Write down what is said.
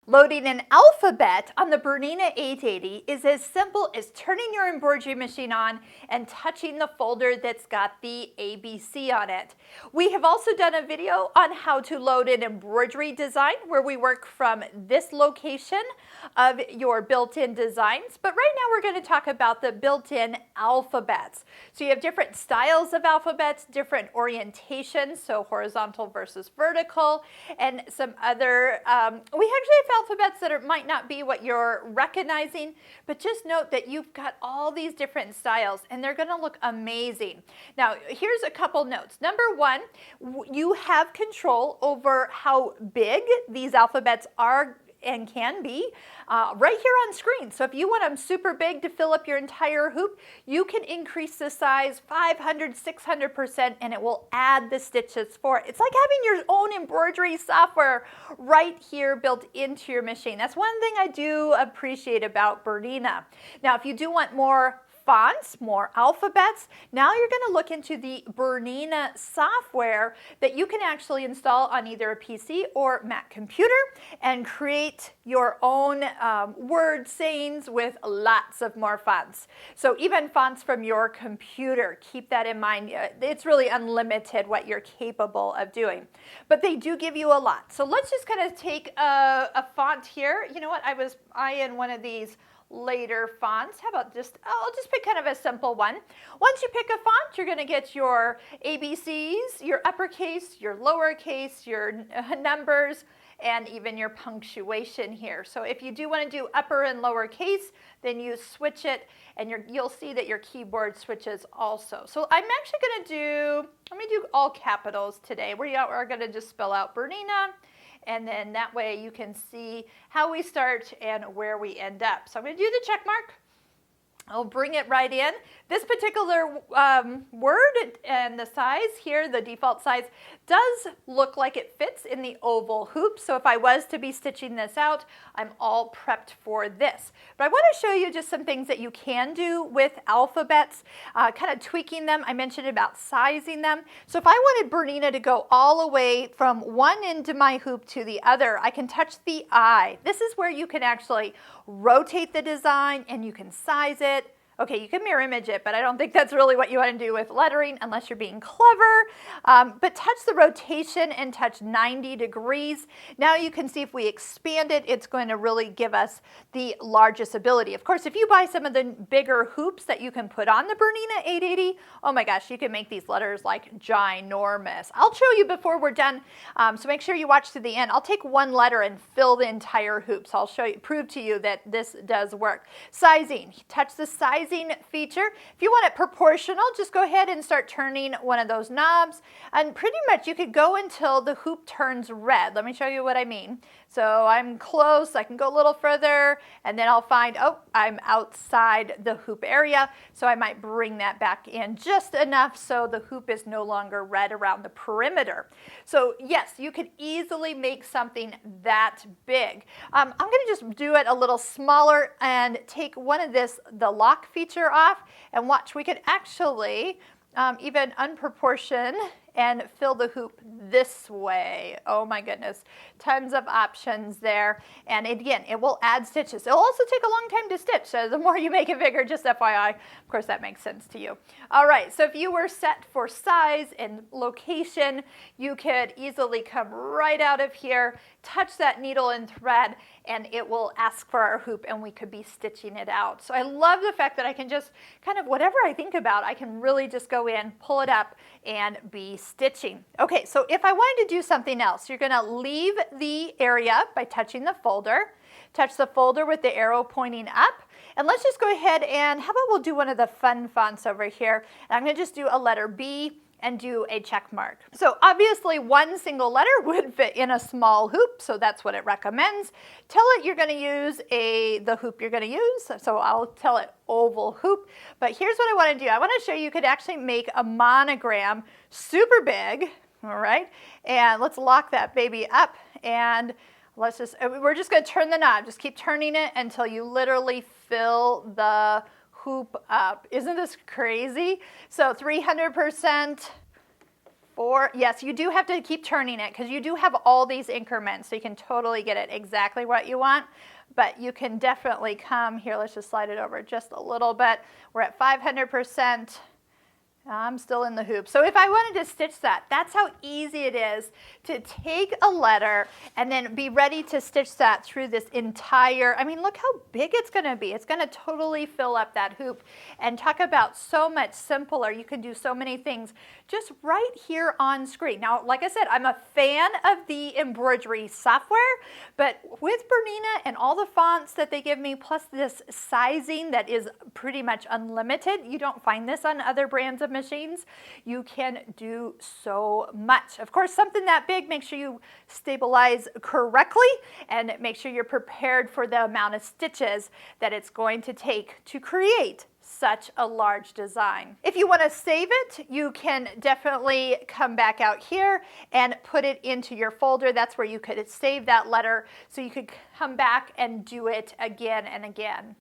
Loading an alphabet on the Bernina 880 is as simple as turning your embroidery machine on and touching the folder that's got the ABC on it. We have also done a video on how to load an embroidery design where we work from this location of your built-in designs, but right now we're going to talk about the built-in alphabets. So you have different styles of alphabets, different orientations, so horizontal versus vertical, and some other, we actually have alphabets that might not be what you're recognizing, but just note that you've got all these different styles and they're going to look amazing. Now, here's a couple notes. Number one, you have control over how big these alphabets are and can be right here on screen. So if you want them super big to fill up your entire hoop, you can increase the size 500, 600%, and it will add the stitches for it. It's like having your own embroidery software right here built into your machine. That's one thing I do appreciate about Bernina. Now, if you do want more fonts, more alphabets, now you're going to look into the Bernina software that you can actually install on either a PC or Mac computer and create your own word sayings with lots of more fonts. So even fonts from your computer, keep that in mind. It's really unlimited what you're capable of doing. But they do give you a lot. So let's just kind of take a font here. You know what? I was eyeing one of these later fonts. How about I'll just pick kind of a simple one. Once you pick a font, you're going to get your ABCs, your uppercase, your lowercase, your numbers, and even your punctuation here. So if you do want to do upper and lowercase, then you switch it and you'll see that your keyboard switches also. So I'm actually going to let me do all capitals today. We are going to just spell out Bernina, and then that way you can see how we start and where we end up. So I'm going to do the check mark. I'll bring it right in. This particular word and the size here, the default size, does look like it fits in the oval hoop. So if I was to be stitching this out, I'm all prepped for this. But I want to show you just some things that you can do with alphabets, kind of tweaking them. I mentioned about sizing them. So if I wanted Bernina to go all the way from one end of my hoop to the other, I can touch the eye. This is where you can actually rotate the design and you can size it. Okay, you can mirror image it, but I don't think that's really what you want to do with lettering unless you're being clever. But touch the rotation and touch 90 degrees. Now you can see if we expand it, it's going to really give us the largest ability. Of course, if you buy some of the bigger hoops that you can put on the Bernina 880, oh my gosh, you can make these letters like ginormous. I'll show you before we're done, so make sure you watch to the end. I'll take one letter and fill the entire hoop, so I'll show you, prove to you that this does work. Sizing, touch the sizing feature. If you want it proportional, just go ahead and start turning one of those knobs, and pretty much you could go until the hoop turns red. Let me show you what I mean. So I'm close, I can go a little further, and then I'll find, oh, I'm outside the hoop area, so I might bring that back in just enough so the hoop is no longer red around the perimeter. So yes, you could easily make something that big. I'm going to just do it a little smaller and take one of the lock feature off, and watch, we could actually even unproportion and fill the hoop this way. Oh my goodness, tons of options there. And again, it will add stitches. It'll also take a long time to stitch, so the more you make it bigger, just FYI, of course that makes sense to you. All right, so if you were set for size and location, you could easily come right out of here, touch that needle and thread, and it will ask for our hoop and we could be stitching it out. So I love the fact that I can just kind of, whatever I think about, I can really just go in, pull it up, and be stitching. Okay, so if I wanted to do something else, you're going to leave the area by touching the folder, touch the folder with the arrow pointing up, and let's just go ahead and, how about we'll do one of the fun fonts over here, and I'm going to just do a letter B and do a check mark. So obviously one single letter would fit in a small hoop, so that's what it recommends. Tell it you're going to use the hoop you're going to use, so I'll tell it oval hoop. But here's what I want to do. I want to show you could actually make a monogram super big, all right? And let's lock that baby up, and we're just going to turn the knob. Just keep turning it until you literally fill the hoop up. Isn't this crazy? So 300%, 4. Yes, you do have to keep turning it because you do have all these increments, so you can totally get it exactly what you want. But you can definitely come here. Let's just slide it over just a little bit. We're at 500%. I'm still in the hoop. So if I wanted to stitch that, that's how easy it is to take a letter and then be ready to stitch that through this entire, I mean, look how big it's going to be. It's going to totally fill up that hoop. And talk about so much simpler. You can do so many things just right here on screen. Now, like I said, I'm a fan of the embroidery software, but with Bernina and all the fonts that they give me, plus this sizing that is pretty much unlimited, you don't find this on other brands of machines, you can do so much. Of course, something that big, make sure you stabilize correctly and make sure you're prepared for the amount of stitches that it's going to take to create such a large design. If you want to save it, you can definitely come back out here and put it into your folder. That's where you could save that letter so you could come back and do it again and again.